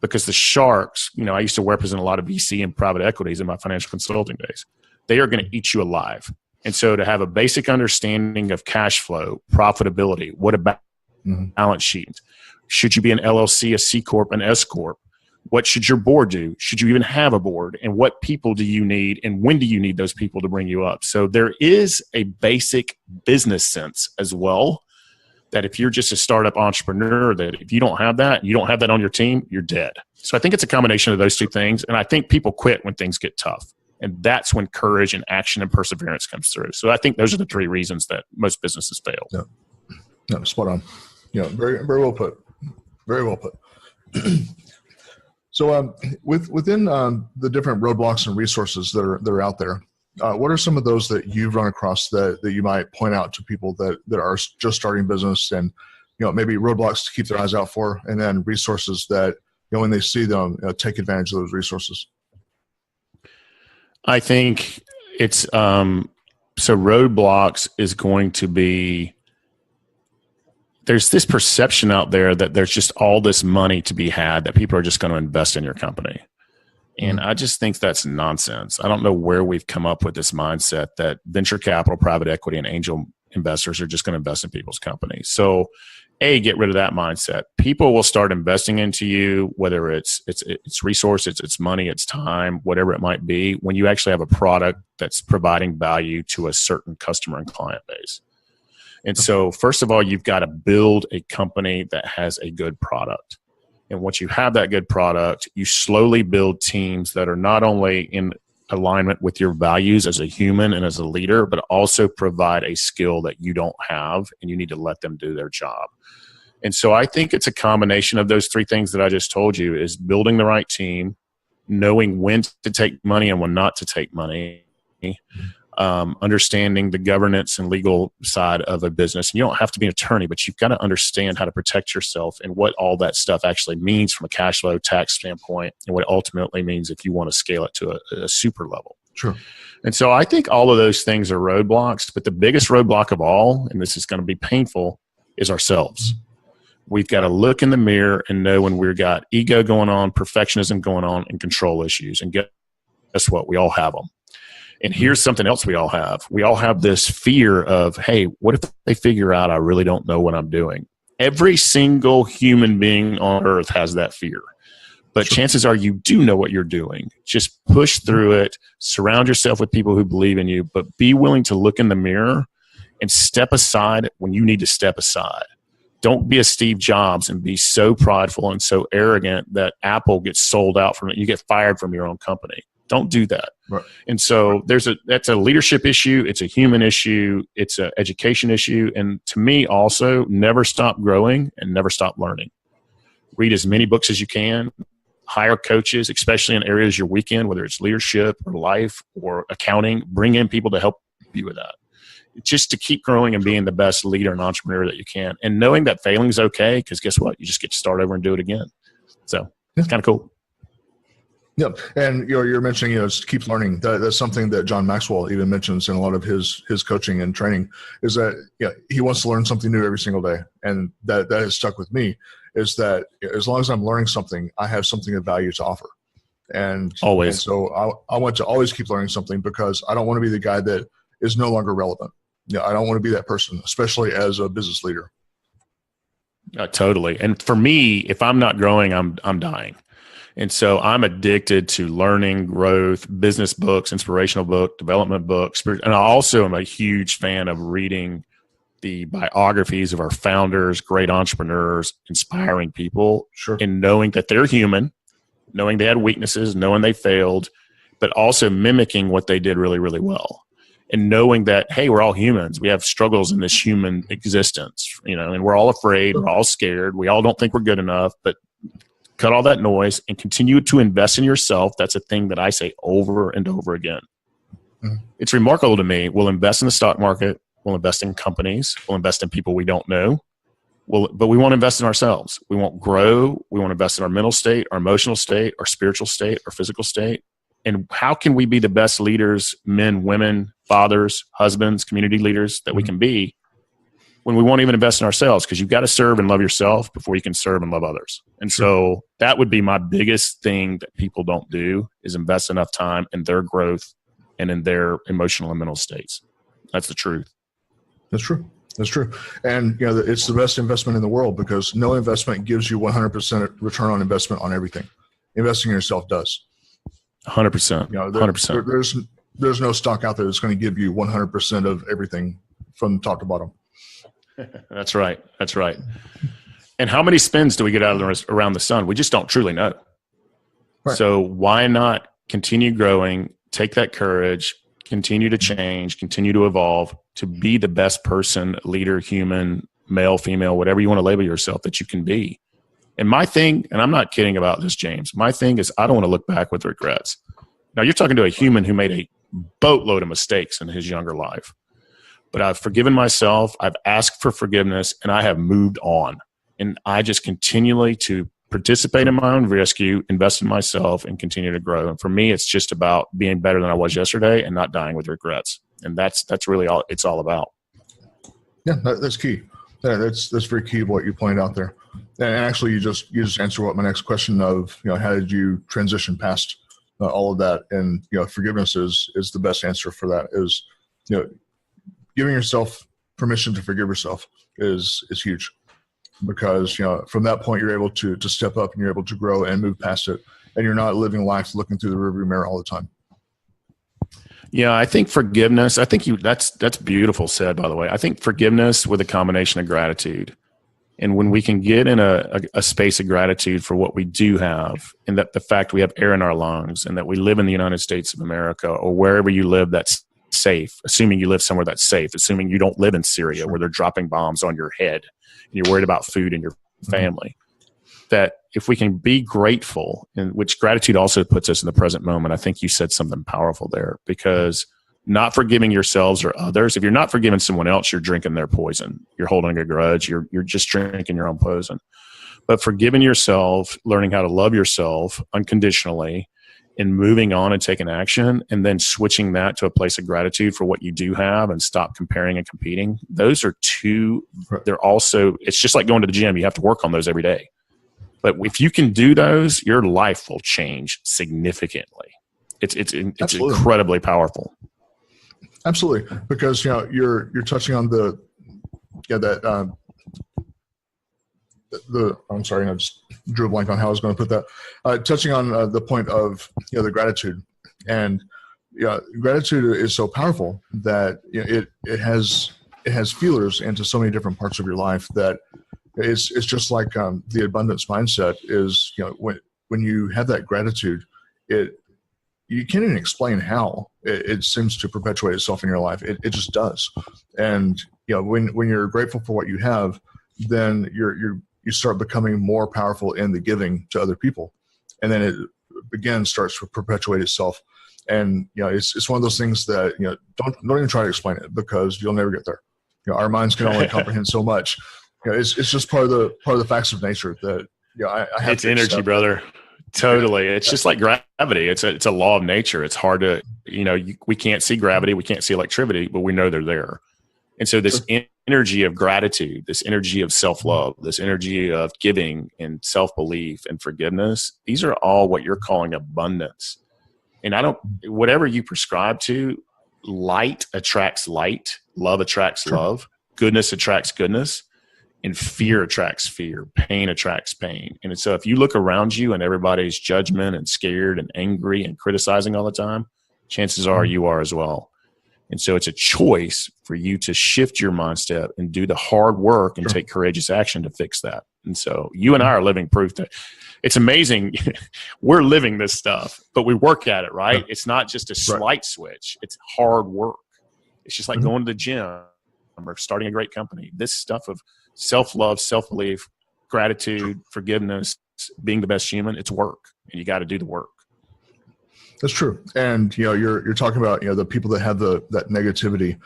Because the sharks, I used to represent a lot of VC and private equities in my financial consulting days. They are going to eat you alive. And so to have a basic understanding of cash flow, profitability, what about balance sheet? Should you be an LLC, a C Corp, an S Corp? What should your board do? Should you even have a board? And what people do you need? And when do you need those people to bring you up? So there is a basic business sense as well, that if you're just a startup entrepreneur, that if you don't have that, you don't have that on your team, you're dead. So I think it's a combination of those two things. And I think people quit when things get tough. And that's when courage and action and perseverance comes through. So I think those are the 3 reasons that most businesses fail. Yeah. No, spot on. Very, very well put. Very well put. So within the different roadblocks and resources that are out there, what are some of those that you've run across that you might point out to people that are just starting business and, maybe roadblocks to keep their eyes out for, and then resources that, when they see them, take advantage of those resources? I think it's so roadblocks is going to be, there's this perception out there that there's just all this money to be had, that people are just going to invest in your company. And I just think that's nonsense. I don't know where we've come up with this mindset that venture capital, private equity, and angel investors are just going to invest in people's companies. So get rid of that mindset. People will start investing into you, whether it's resources, it's money, it's time, whatever it might be, when you actually have a product that's providing value to a certain customer and client base. And so first of all, you've got to build a company that has a good product. And once you have that good product, you slowly build teams that are not only alignment with your values as a human and as a leader, but also provide a skill that you don't have, and you need to let them do their job. And so I think it's a combination of those three things that I just told you: is building the right team, knowing when to take money and when not to take money, understanding the governance and legal side of a business. And you don't have to be an attorney, but you've got to understand how to protect yourself and what all that stuff actually means from a cash flow tax standpoint, and what it ultimately means if you want to scale it to a super level. Sure. And so I think all of those things are roadblocks, but the biggest roadblock of all, and this is going to be painful, is ourselves. We've got to look in the mirror and know when we've got ego going on, perfectionism going on, and control issues. And guess what? We all have them. And here's something else we all have. We all have this fear of, hey, what if they figure out I really don't know what I'm doing? Every single human being on earth has that fear. But chances are you do know what you're doing. Just push through it. Surround yourself with people who believe in you, but be willing to look in the mirror and step aside when you need to step aside. Don't be a Steve Jobs and be so prideful and so arrogant that Apple gets sold out from it. You get fired from your own company. Don't do that. Right. And so that's a leadership issue. It's a human issue. It's an education issue. And to me also, never stop growing and never stop learning. Read as many books as you can. Hire coaches, especially in areas you're weak in, whether it's leadership or life or accounting. Bring in people to help you with that. Just to keep growing and being the best leader and entrepreneur that you can. And knowing that failing is okay, because guess what? You just get to start over and do it again. So it's kind of cool. Yep. And you're mentioning, keep learning. That's something that John Maxwell even mentions in a lot of his coaching and training, is that he wants to learn something new every single day. And that has stuck with me, is that as long as I'm learning something, I have something of value to offer. And always. And so I want to always keep learning something, because I don't want to be the guy that is no longer relevant. I don't want to be that person, especially as a business leader. Totally. And for me, if I'm not growing, I'm dying. And so I'm addicted to learning, growth, business books, inspirational book, development books. And I also am a huge fan of reading the biographies of our founders, great entrepreneurs, inspiring people, and knowing that they're human, knowing they had weaknesses, knowing they failed, but also mimicking what they did really, really well. And knowing that, hey, we're all humans. We have struggles in this human existence, and we're all afraid. We're all scared. We all don't think we're good enough, but cut all that noise and continue to invest in yourself. That's a thing that I say over and over again. Mm-hmm. It's remarkable to me. We'll invest in the stock market. We'll invest in companies. We'll invest in people we don't know. But we won't invest in ourselves. We won't grow. We won't invest in our mental state, our emotional state, our spiritual state, our physical state. And how can we be the best leaders, men, women, fathers, husbands, community leaders that we can be when we won't even invest in ourselves? Because you've got to serve and love yourself before you can serve and love others. And so that would be my biggest thing that people don't do, is invest enough time in their growth and in their emotional and mental states. That's the truth. That's true. That's true. And it's the best investment in the world, because no investment gives you 100% return on investment on everything. Investing in yourself does. 100%. 100%. There's no stock out there that's going to give you 100% of everything from top to bottom. That's right. That's right. And how many spins do we get out of around the sun? We just don't truly know. Right. So why not continue growing, take that courage, continue to change, continue to evolve, to be the best person, leader, human, male, female, whatever you want to label yourself that you can be. And my thing, and I'm not kidding about this, James, my thing is I don't want to look back with regrets. Now, you're talking to a human who made a boatload of mistakes in his younger life. But I've forgiven myself, I've asked for forgiveness, and I have moved on. And I just continually to participate in my own rescue, invest in myself, and continue to grow. And for me, it's just about being better than I was yesterday and not dying with regrets. And that's really all it's all about. Yeah, that's key. That's very key what you pointed out there. And actually, you just answered what my next question of, how did you transition past all of that? And forgiveness is the best answer for that. Is giving yourself permission to forgive yourself is huge, because from that point you're able to step up and you're able to grow and move past it, and you're not living life looking through the rearview mirror all the time. Yeah, I think forgiveness, that's beautiful said, by the way. I think forgiveness with a combination of gratitude And when we can get in a space of gratitude for what we do have, and that the fact we have air in our lungs, and that we live in the United States of America, or wherever you live that's safe, assuming you live somewhere that's safe, assuming you don't live in Syria where they're dropping bombs on your head and you're worried about food and your family, that if we can be grateful, and which gratitude also puts us in the present moment. I think you said something powerful there, because not forgiving yourselves or others. If you're not forgiving someone else, you're drinking their poison. You're holding a grudge. You're just drinking your own poison. But forgiving yourself, learning how to love yourself unconditionally, and moving on and taking action, and then switching that to a place of gratitude for what you do have and stop comparing and competing. Those are two. They're also, it's just like going to the gym. You have to work on those every day. But if you can do those, your life will change significantly. It's incredibly powerful. Absolutely, because you're touching on the I'm sorry, I just drew a blank on how I was going to put that. Touching on the point of the gratitude, and gratitude is so powerful that it has feelers into so many different parts of your life, that it's just like the abundance mindset is. When you have that gratitude, you can't even explain how it seems to perpetuate itself in your life. It just does. And when you're grateful for what you have, then you start becoming more powerful in the giving to other people, and then it again starts to perpetuate itself. And it's one of those things that don't even try to explain it, because you'll never get there. Our minds can only comprehend so much. It's just part of the facts of nature that I have. It's energy, brother. Totally. It's just like gravity. It's a law of nature. It's hard to, we can't see gravity. We can't see electricity, but we know they're there. And so this energy of gratitude, this energy of self-love, this energy of giving and self-belief and forgiveness, these are all what you're calling abundance. And whatever you prescribe to, light attracts light, love attracts love, goodness attracts goodness, and fear attracts fear, pain attracts pain. And so if you look around you and everybody's judgment and scared and angry and criticizing all the time, chances are you are as well. And so it's a choice for you to shift your mindset and do the hard work and take courageous action to fix that. And so you and I are living proof that it's amazing. We're living this stuff, but we work at it, right? It's not just a slight switch. It's hard work. It's just like going to the gym or starting a great company. This stuff of self-love, self-belief, gratitude, forgiveness, being the best human, it's work, and you got to do the work. That's true. And you're talking about the people that have that negativity.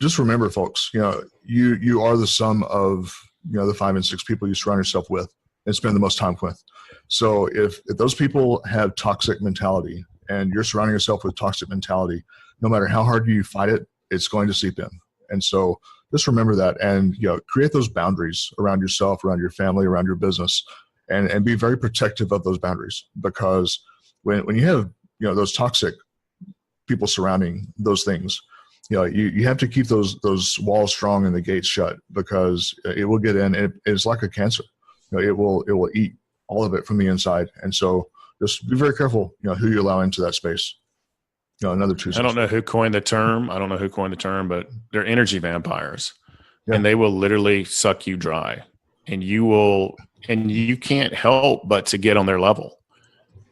Just remember, folks, you are the sum of the 5 and 6 people you surround yourself with and spend the most time with. So if those people have toxic mentality, and you're surrounding yourself with toxic mentality, no matter how hard you fight it, it's going to seep in. And so just remember that, and create those boundaries around yourself, around your family, around your business, and be very protective of those boundaries. Because when you have those toxic people surrounding those things, you have to keep those walls strong and the gates shut, because it will get in. It's like a cancer. It will eat all of it from the inside. And so just be very careful who you allow into that space. Another two. I don't know who coined the term. But they're energy vampires, and they will literally suck you dry, and you can't help but to get on their level.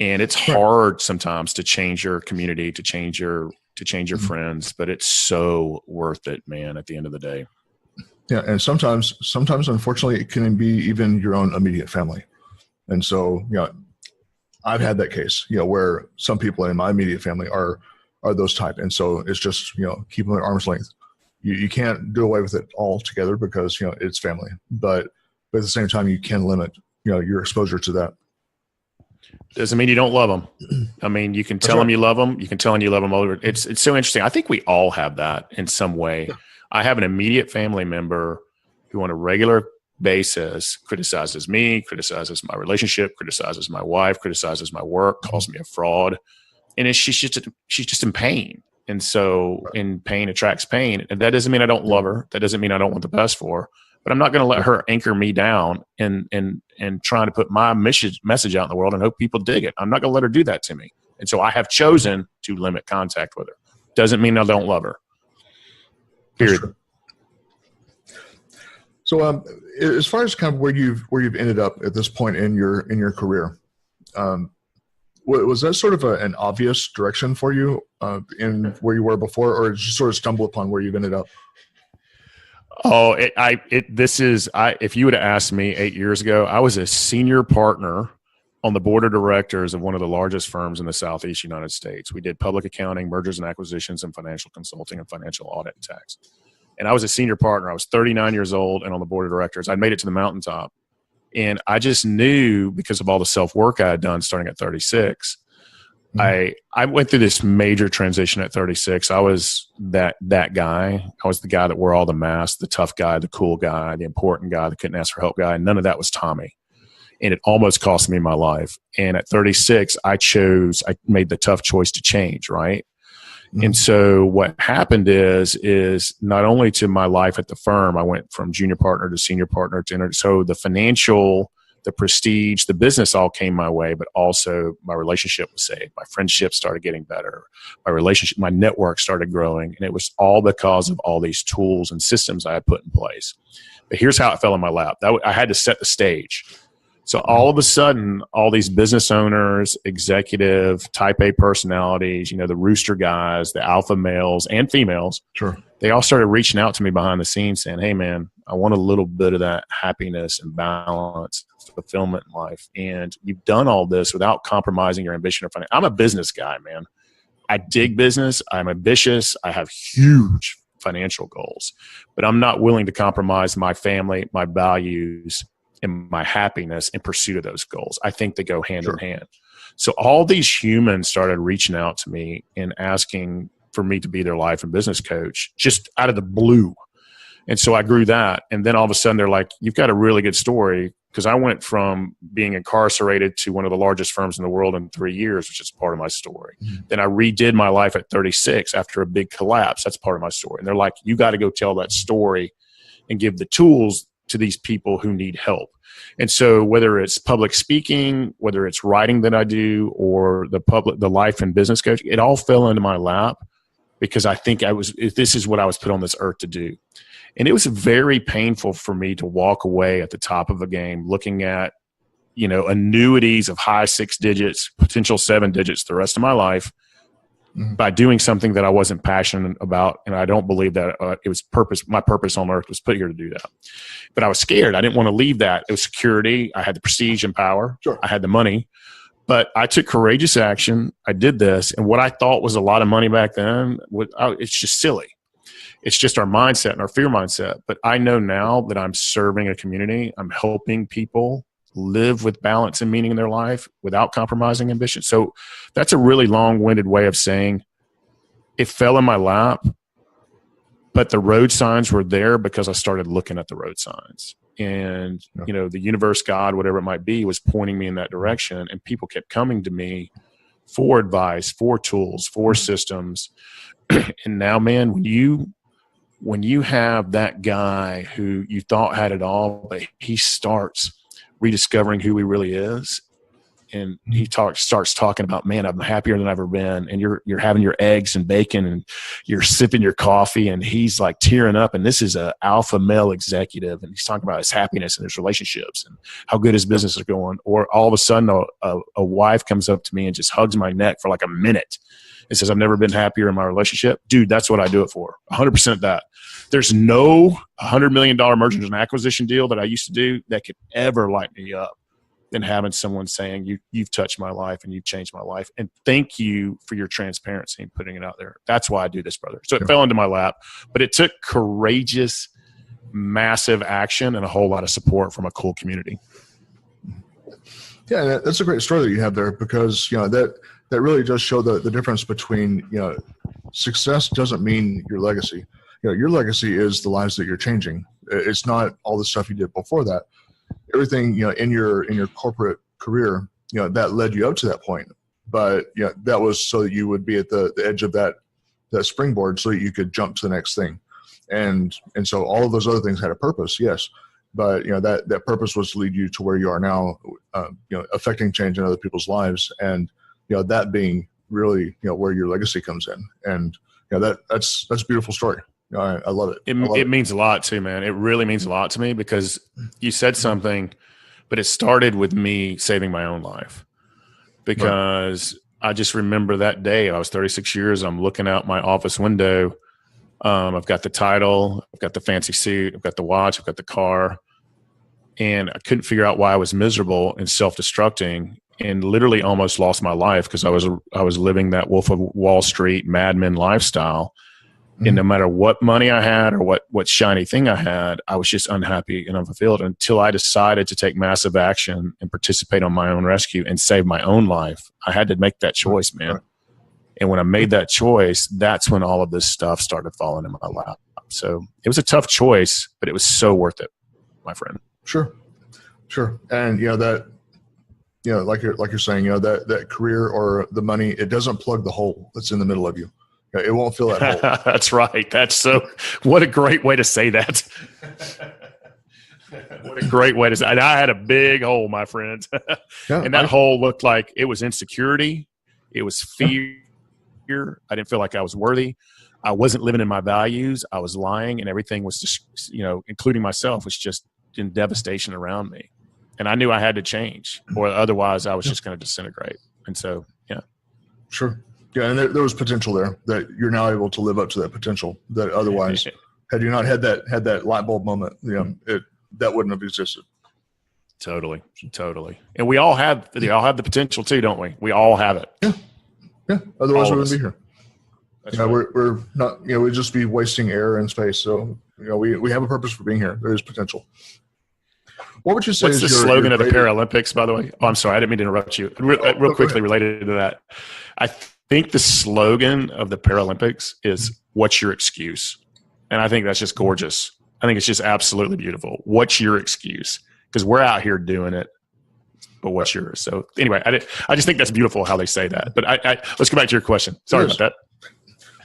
And it's hard sometimes to change your community, to change your friends, but it's so worth it, man, at the end of the day. Yeah. And sometimes unfortunately it can be even your own immediate family. And so, I've had that case, where some people in my immediate family are those type. And so it's just, keep them at arm's length. You can't do away with it altogether, because, it's family, but at the same time, you can limit, your exposure to that. Doesn't mean you don't love them. I mean, you can tell them you love them. You can tell them you love them over. It's so interesting. I think we all have that in some way. Yeah. I have an immediate family member who on a regular basis criticizes me, criticizes my relationship, criticizes my wife, criticizes my work, calls me a fraud. And she's just in pain. And so in pain attracts pain. And that doesn't mean I don't love her. That doesn't mean I don't want the best for her. But I'm not going to let her anchor me down and trying to put my message out in the world and hope people dig it. I'm not going to let her do that to me. And so I have chosen to limit contact with her. Doesn't mean I don't love her. Period. So as far as kind of where you've ended up at this point in your career, was that sort of an obvious direction for you in where you were before, or did you sort of stumble upon where you've ended up? Oh, if you would have asked me 8 years ago, I was a senior partner on the board of directors of one of the largest firms in the Southeast United States. We did public accounting, mergers and acquisitions, and financial consulting and financial audit and tax. And I was a senior partner. I was 39 years old and on the board of directors. I made it to the mountaintop. And I just knew, because of all the self-work I had done starting at 36, I went through this major transition at 36. I was that guy. I was the guy that wore all the masks, the tough guy, the cool guy, the important guy, the couldn't ask for help guy. And none of that was Tommy. And it almost cost me my life. And at 36, I made the tough choice to change, right? Mm-hmm. And so what happened is not only to my life at the firm, I went from junior partner to senior partner so the financial, the prestige, the business all came my way, but also my relationship was saved. My friendship started getting better. My network started growing, and it was all because of all these tools and systems I had put in place. But here's how it fell in my lap. I had to set the stage. So all of a sudden, all these business owners, executive, type A personalities, the rooster guys, the alpha males and females, sure, they all started reaching out to me behind the scenes saying, hey, man, I want a little bit of that happiness and balance, fulfillment in life. And you've done all this without compromising your ambition or finance. I'm a business guy, man. I dig business. I'm ambitious. I have huge financial goals, but I'm not willing to compromise my family, my values, and my happiness in pursuit of those goals. I think they go hand in hand. So all these humans started reaching out to me and asking for me to be their life and business coach just out of the blue. And so I grew that. And then all of a sudden they're like, you've got a really good story, because I went from being incarcerated to one of the largest firms in the world in 3 years, which is part of my story. Mm-hmm. Then I redid my life at 36 after a big collapse. That's part of my story. And they're like, you got to go tell that story and give the tools to these people who need help. And so whether it's public speaking, whether it's writing that I do, or the life and business coach, it all fell into my lap because I think this is what I was put on this earth to do. And it was very painful for me to walk away at the top of a game looking at, annuities of high 6 digits, potential 7 digits the rest of my life, by doing something that I wasn't passionate about. And I don't believe that it was my purpose on earth was put here to do that. But I was scared. I didn't want to leave that. It was security. I had the prestige and power. Sure. I had the money. But I took courageous action. I did this. And what I thought was a lot of money back then, it's just silly. It's just our mindset and our fear mindset. But I know now that I'm serving a community. I'm helping people live with balance and meaning in their life without compromising ambition. So that's a really long-winded way of saying it fell in my lap, but the road signs were there because I started looking at the road signs. And, the universe, God, whatever it might be, was pointing me in that direction. And people kept coming to me for advice, for tools, for systems. And now, man, when you have that guy who you thought had it all, but he starts rediscovering who he really is, and he starts talking about, man, I'm happier than I've ever been, and you're having your eggs and bacon and you're sipping your coffee, and he's like tearing up, and this is a alpha male executive, and he's talking about his happiness and his relationships and how good his business is going. Or all of a sudden a wife comes up to me and just hugs my neck for like a minute and says, I've never been happier in my relationship. Dude, that's what I do it for. 100% that. There's no $100 million mergers and acquisition deal that I used to do that could ever light me up than having someone saying, you've touched my life and you've changed my life. And thank you for your transparency and putting it out there. That's why I do this, brother. So it fell into my lap, but it took courageous, massive action and a whole lot of support from a cool community. Yeah, that's a great story that you have there, because, that really does show the difference between, success doesn't mean your legacy. Your legacy is the lives that you're changing. It's not all the stuff you did before that. Everything, in your corporate career, that led you up to that point. But, that was so that you would be at the edge of that springboard so that you could jump to the next thing. And so all of those other things had a purpose, yes. But, that purpose was to lead you to where you are now, affecting change in other people's lives. And, that being really, where your legacy comes in. And, that's a beautiful story. I love it. It means a lot too, man. It really means a lot to me because you said something, but it started with me saving my own life because I just remember that day. I was 36 years. I'm looking out my office window. I've got the title, I've got the fancy suit, I've got the watch, I've got the car, and I couldn't figure out why I was miserable and self-destructing, and literally almost lost my life because I was living that Wolf of Wall Street Mad Men lifestyle. And no matter what money I had or what shiny thing I had, I was just unhappy and unfulfilled until I decided to take massive action and participate on my own rescue and save my own life. I had to make that choice, man. Right. And when I made that choice, that's when all of this stuff started falling in my lap. So it was a tough choice, but it was so worth it, my friend. Sure. And like you're saying, that career or the money, it doesn't plug the hole that's in the middle of you. It won't fill that hole. That's right. What a great way to say that. What a great way to say it. I had a big hole, my friend. And that hole looked like it was insecurity. It was fear. I didn't feel like I was worthy. I wasn't living in my values. I was lying, and everything was just, including myself, was just in devastation around me. And I knew I had to change, or otherwise I was just going to disintegrate. And so, yeah. Sure. Yeah, and there was potential there that you're now able to live up to that potential that otherwise, had you not had that light bulb moment, that wouldn't have existed. Totally. And we all have the potential too, don't we? We all have it. Yeah. Otherwise, we wouldn't be here. That's right. We're not. We'd just be wasting air and space. So we have a purpose for being here. There is potential. What would you say? What's the slogan of the Paralympics, by the way? Oh, I'm sorry, I didn't mean to interrupt you. Real quickly related to that, I think the slogan of the Paralympics is "What's your excuse?" And I think that's just gorgeous. I think it's just absolutely beautiful. What's your excuse? Because we're out here doing it, but what's yours? So anyway, I just think that's beautiful how they say that. But let's go back to your question. Sorry about that.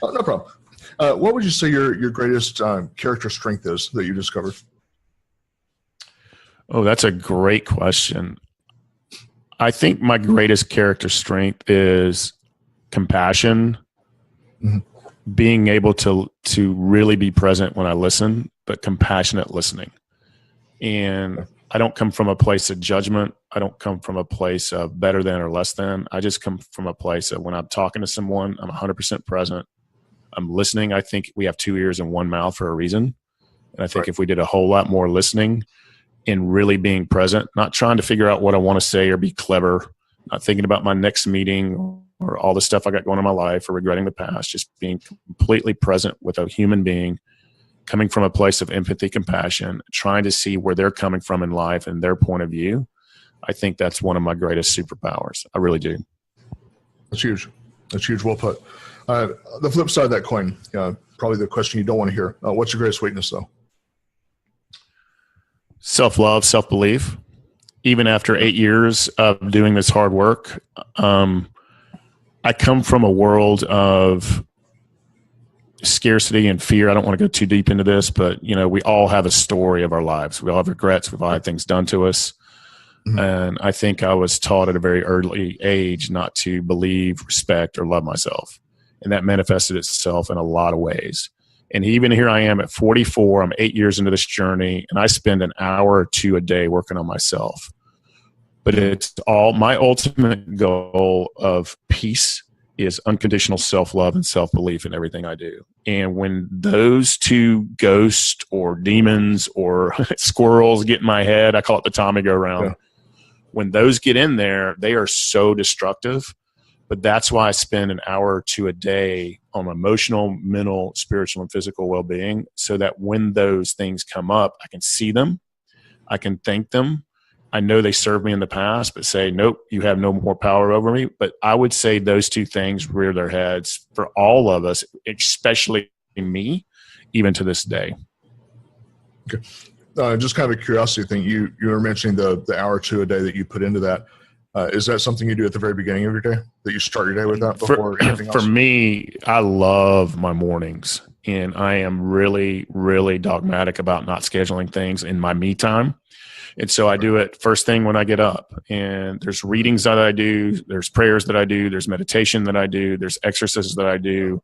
Oh, no problem. What would you say your greatest character strength is that you discovered? Oh, that's a great question. I think my greatest character strength is compassion, being able to really be present when I listen, but compassionate listening. And I don't come from a place of judgment. I don't come from a place of better than or less than. I just come from a place of when I'm talking to someone, I'm 100% present. I'm listening. I think we have 2 ears and 1 mouth for a reason. And I think if we did a whole lot more listening and really being present, not trying to figure out what I want to say or be clever, not thinking about my next meeting or all the stuff I got going in my life or regretting the past, just being completely present with a human being, coming from a place of empathy, compassion, trying to see where they're coming from in life and their point of view. I think that's one of my greatest superpowers. I really do. That's huge. That's huge. Well put. The flip side of that coin, probably the question you don't want to hear. What's your greatest weakness, though? Self-love, self-belief. Even after 8 years of doing this hard work, I come from a world of scarcity and fear. I don't want to go too deep into this, but we all have a story of our lives. We all have regrets. We've all had things done to us. Mm-hmm. And I think I was taught at a very early age not to believe, respect, or love myself. And that manifested itself in a lot of ways. And even here I am at 44, I'm 8 years into this journey, and I spend an hour or two a day working on myself. But it's all my ultimate goal of peace is unconditional self-love and self-belief in everything I do. And when those two ghosts or demons or squirrels get in my head, I call it the Tommy go round. Yeah. When those get in there, they are so destructive. But that's why I spend an hour or two a day on emotional, mental, spiritual, and physical well-being, so that when those things come up, I can see them, I can thank them. I know they served me in the past, but say, nope, you have no more power over me. But I would say those two things rear their heads for all of us, especially me, even to this day. Okay. Just kind of a curiosity thing. You were mentioning the hour or two a day that you put into that. Is that something you do at the very beginning of your day, that you start your day with that before anything else? For me, I love my mornings, and I am really, really dogmatic about not scheduling things in my me time. And so I do it first thing when I get up, and there's readings that I do, there's prayers that I do, there's meditation that I do, there's exercises that I do,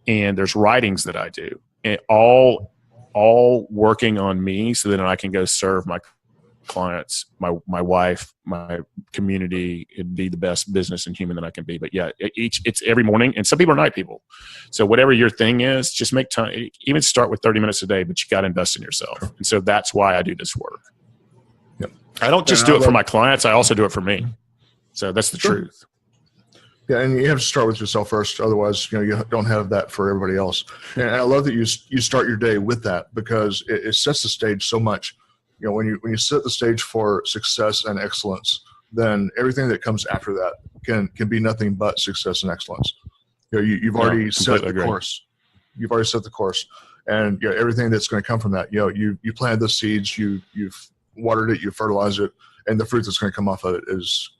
and there's writings that I do. all working on me so that I can go serve my clients, my wife, my community, and be the best business and human that I can be. But yeah, it's every morning, and some people are night people. So whatever your thing is, just make time. Even start with 30 minutes a day, but you got to invest in yourself. And so that's why I do this work. Yep. I don't just do it for my clients. I also do it for me. So that's the truth. Yeah, and you have to start with yourself first. Otherwise, you don't have that for everybody else. And I love that you start your day with that, because it sets the stage so much. When you set the stage for success and excellence, then everything that comes after that can be nothing but success and excellence. You've already set the course. You've already set the course, and everything that's going to come from that. You planted the seeds, you've watered it, you fertilized it, and the fruit that's going to come off of it is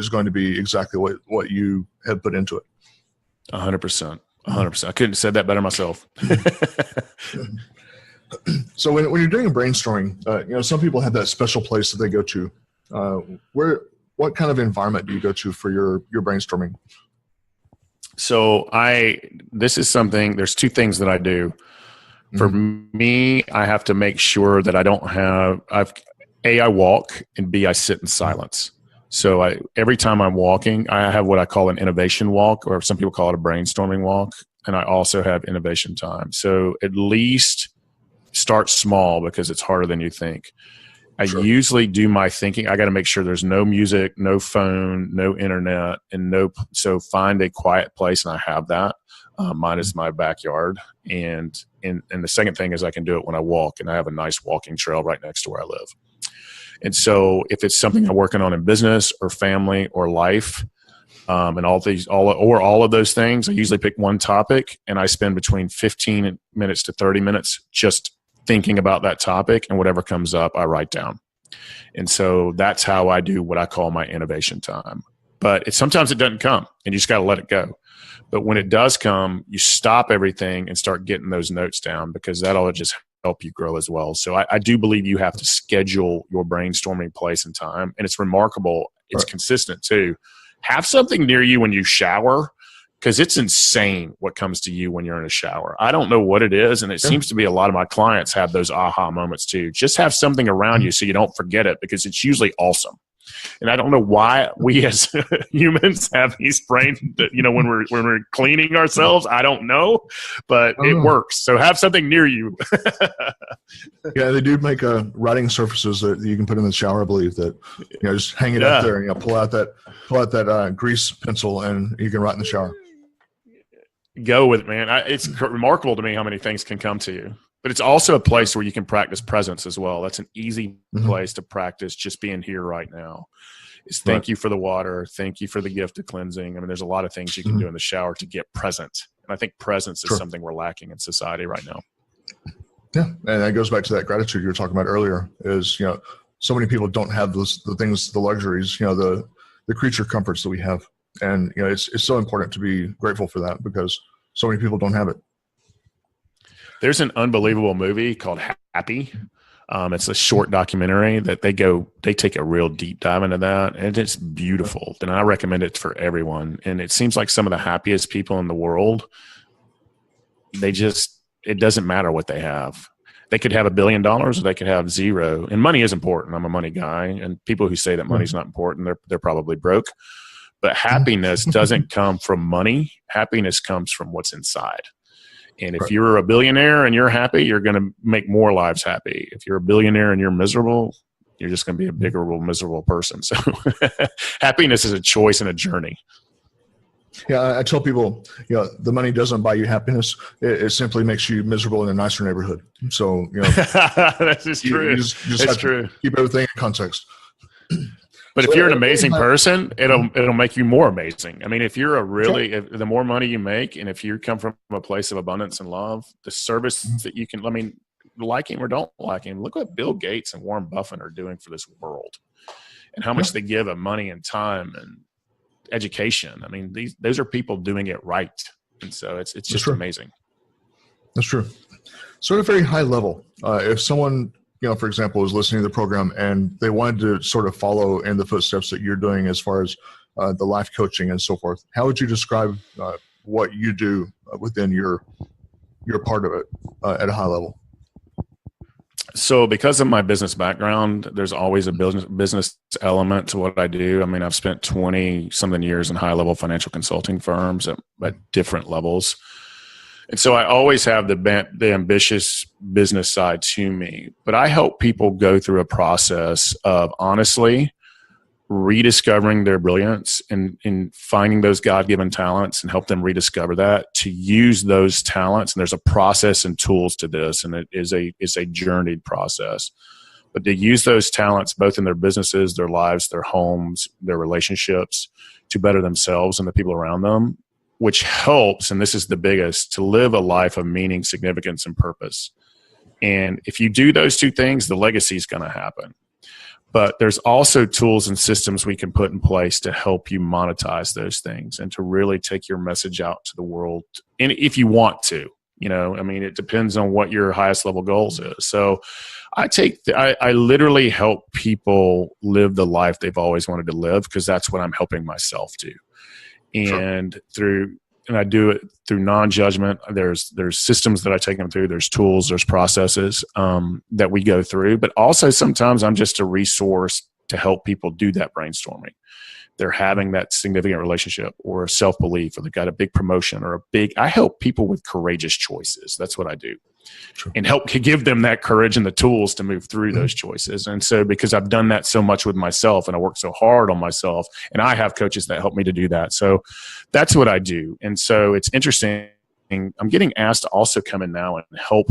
going to be exactly what you have put into it. 100%. 100%. I couldn't have said that better myself. So when you're doing brainstorming, some people have that special place that they go to. What kind of environment do you go to for your brainstorming? So this is something, there's two things that I do. For me, I have to make sure that I walk, and B, I sit in silence. So every time I'm walking, I have what I call an innovation walk, or some people call it a brainstorming walk. And I also have innovation time. So at least start small, because it's harder than you think. I usually do my thinking. I got to make sure there's no music, no phone, no internet, and so find a quiet place. And I have that. Mine is my backyard. And the second thing is I can do it when I walk, and I have a nice walking trail right next to where I live. And so if it's something I'm working on in business or family or life, and all of those things, I usually pick one topic, and I spend between 15 minutes to 30 minutes just thinking about that topic, and whatever comes up, I write down. And so that's how I do what I call my innovation time. But sometimes it doesn't come, and you just got to let it go. But when it does come, you stop everything and start getting those notes down, because that'll just help you grow as well. So I do believe you have to schedule your brainstorming place and time. And it's remarkable. It's consistent too. Have something near you when you shower, because it's insane what comes to you when you're in a shower. I don't know what it is, and it seems to be a lot of my clients have those aha moments too. Just have something around you so you don't forget it, because it's usually awesome. And I don't know why we as humans have these brains that, when we're cleaning ourselves. I don't know, but it works. So have something near you. Yeah, they do make writing surfaces that you can put in the shower, I believe, that just hang it up there and pull out that grease pencil, and you can write in the shower. Go with it, man. It's remarkable to me how many things can come to you. But it's also a place where you can practice presence as well. That's an easy place to practice just being here right now. Thank you for the water. Thank you for the gift of cleansing. I mean, there's a lot of things you can do in the shower to get present. And I think presence is something we're lacking in society right now. Yeah, and that goes back to that gratitude you were talking about earlier. Is so many people don't have the things, the luxuries, the creature comforts that we have, and it's so important to be grateful for that, because so many people don't have it. There's an unbelievable movie called Happy. It's a short documentary that they take a real deep dive into that, and it's beautiful. And I recommend it for everyone. And it seems like some of the happiest people in the world, it doesn't matter what they have. They could have $1 billion, or they could have zero. And money is important. I'm a money guy, and people who say that money's not important, they're probably broke. But happiness doesn't come from money. Happiness comes from what's inside. And if you're a billionaire and you're happy, you're going to make more lives happy. If you're a billionaire and you're miserable, you're just going to be a bigger, miserable person. So happiness is a choice and a journey. Yeah, I tell people, the money doesn't buy you happiness. It simply makes you miserable in a nicer neighborhood. So, that's just true. You just have to keep everything in context. But if you're an amazing person, it'll make you more amazing. I mean, if you're the more money you make, and if you come from a place of abundance and love, the service that you can, like him or don't like him, look what Bill Gates and Warren Buffett are doing for this world, and how much they give of money and time and education. I mean, those are people doing it right, and so it's just amazing. That's true. So at a very high level, if someone, for example, is listening to the program and they wanted to sort of follow in the footsteps that you're doing as far as the life coaching and so forth, how would you describe what you do within your you're part of it at a high level? So because of my business background, there's always a business element to what I do. I mean, I've spent 20 something years in high level financial consulting firms at different levels. And so I always have the ambitious business side to me, but I help people go through a process of honestly rediscovering their brilliance and in finding those God-given talents and help them rediscover that, to use those talents. And there's a process and tools to this, and it's a journeyed process. But to use those talents both in their businesses, their lives, their homes, their relationships, to better themselves and the people around them, which helps, and this is the biggest, to live a life of meaning, significance, and purpose. And if you do those two things, the legacy is going to happen. But there's also tools and systems we can put in place to help you monetize those things and to really take your message out to the world. And if you want to, I mean, it depends on what your highest level goals is. So I literally help people live the life they've always wanted to live, because that's what I'm helping myself do. And I do it through non-judgment. There's systems that I take them through. There's tools, there's processes that we go through. But also sometimes I'm just a resource to help people do that brainstorming. They're having that significant relationship or self-belief, or they've got a big promotion or I help people with courageous choices. That's what I do. Sure. And help give them that courage and the tools to move through those choices. And so because I've done that so much with myself and I work so hard on myself, and I have coaches that help me to do that. So that's what I do. And so it's interesting. I'm getting asked to also come in now and help.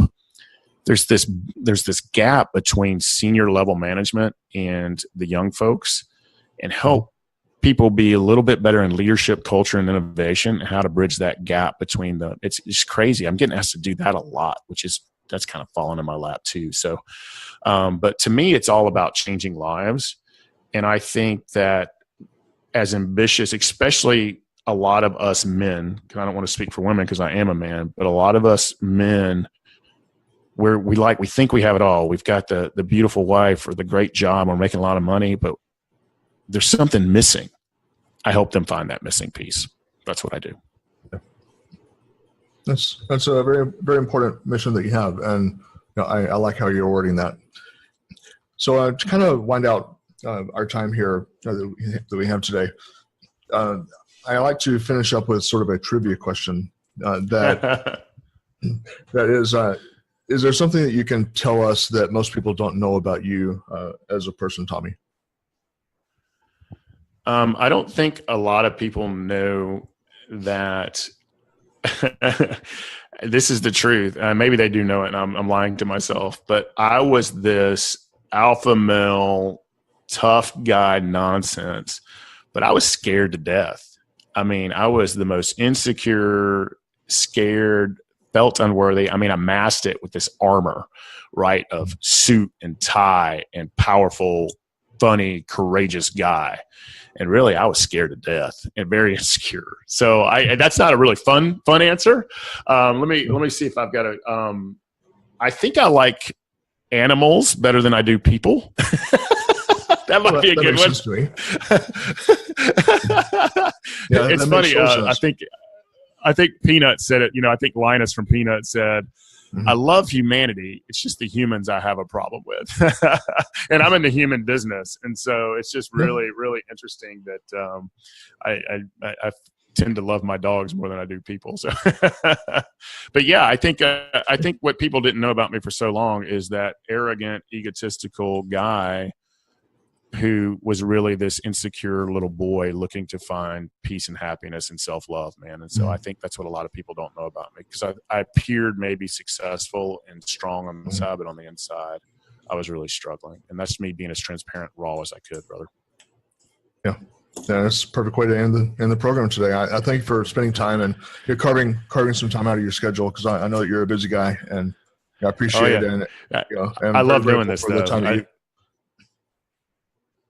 There's this gap between senior level management and the young folks, and help people be a little bit better in leadership, culture, and innovation, and how to bridge that gap between them. It's crazy. I'm getting asked to do that a lot, that's kind of fallen in my lap too. So, but to me, it's all about changing lives. And I think that as ambitious, especially a lot of us men, because I don't want to speak for women because I am a man, but a lot of us men, we think we have it all. We've got the beautiful wife or the great job. We're making a lot of money, but there's something missing. I help them find that missing piece. That's what I do. That's a very, very important mission that you have. And I like how you're wording that. So to kind of wind out our time here that we have today, I like to finish up with sort of a trivia question that is there something that you can tell us that most people don't know about you as a person, Tommy? I don't think a lot of people know that this is the truth. Maybe they do know it, and I'm lying to myself. But I was this alpha male, tough guy nonsense, but I was scared to death. I mean, I was the most insecure, scared, felt unworthy. I mean, I masked it with this armor, right, of suit and tie and powerful, funny, courageous guy. And really, I was scared to death and very insecure. So that's not a really fun answer. Let me see if I've got a. I think I like animals better than I do people. That might be a good one. It's funny. I think Peanut said it. I think Linus from Peanut said, I love humanity. It's just the humans I have a problem with. And I'm in the human business. And so it's just really, really interesting that I tend to love my dogs more than I do people. So, but yeah, I think what people didn't know about me for so long is that arrogant, egotistical guy who was really this insecure little boy looking to find peace and happiness and self-love, man. And so I think that's what a lot of people don't know about me, because I appeared maybe successful and strong on the side, but on the inside, I was really struggling. And that's me being as transparent, raw as I could, brother. Yeah. That's a perfect way to end the program today. I thank you for spending time and you're carving some time out of your schedule, because I know that you're a busy guy, and I appreciate it. And I love doing this, though.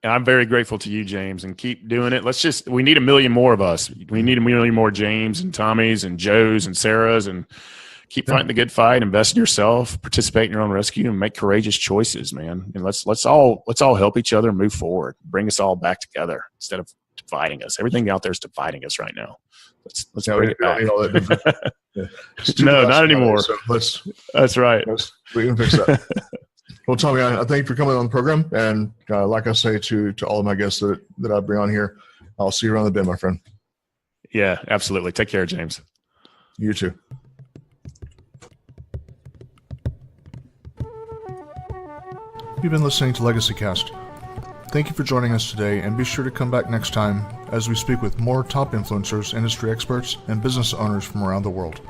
I'm very grateful to you, James, and keep doing it. We need a million more of us. We need a million more James and Tommies and Joes and Sarahs, and keep fighting the good fight, invest in yourself, participate in your own rescue, and make courageous choices, man. And let's all help each other move forward, bring us all back together instead of dividing us. Everything out there is dividing us right now. Let's No, bring we it back. don't need all that different. Yeah. No, not anymore. So That's right. we can fix that. Well, Tommy, I thank you for coming on the program. And like I say to all of my guests that I bring on here, I'll see you around the bend, my friend. Yeah, absolutely. Take care, James. You too. You've been listening to Legacy Cast. Thank you for joining us today, and be sure to come back next time as we speak with more top influencers, industry experts, and business owners from around the world.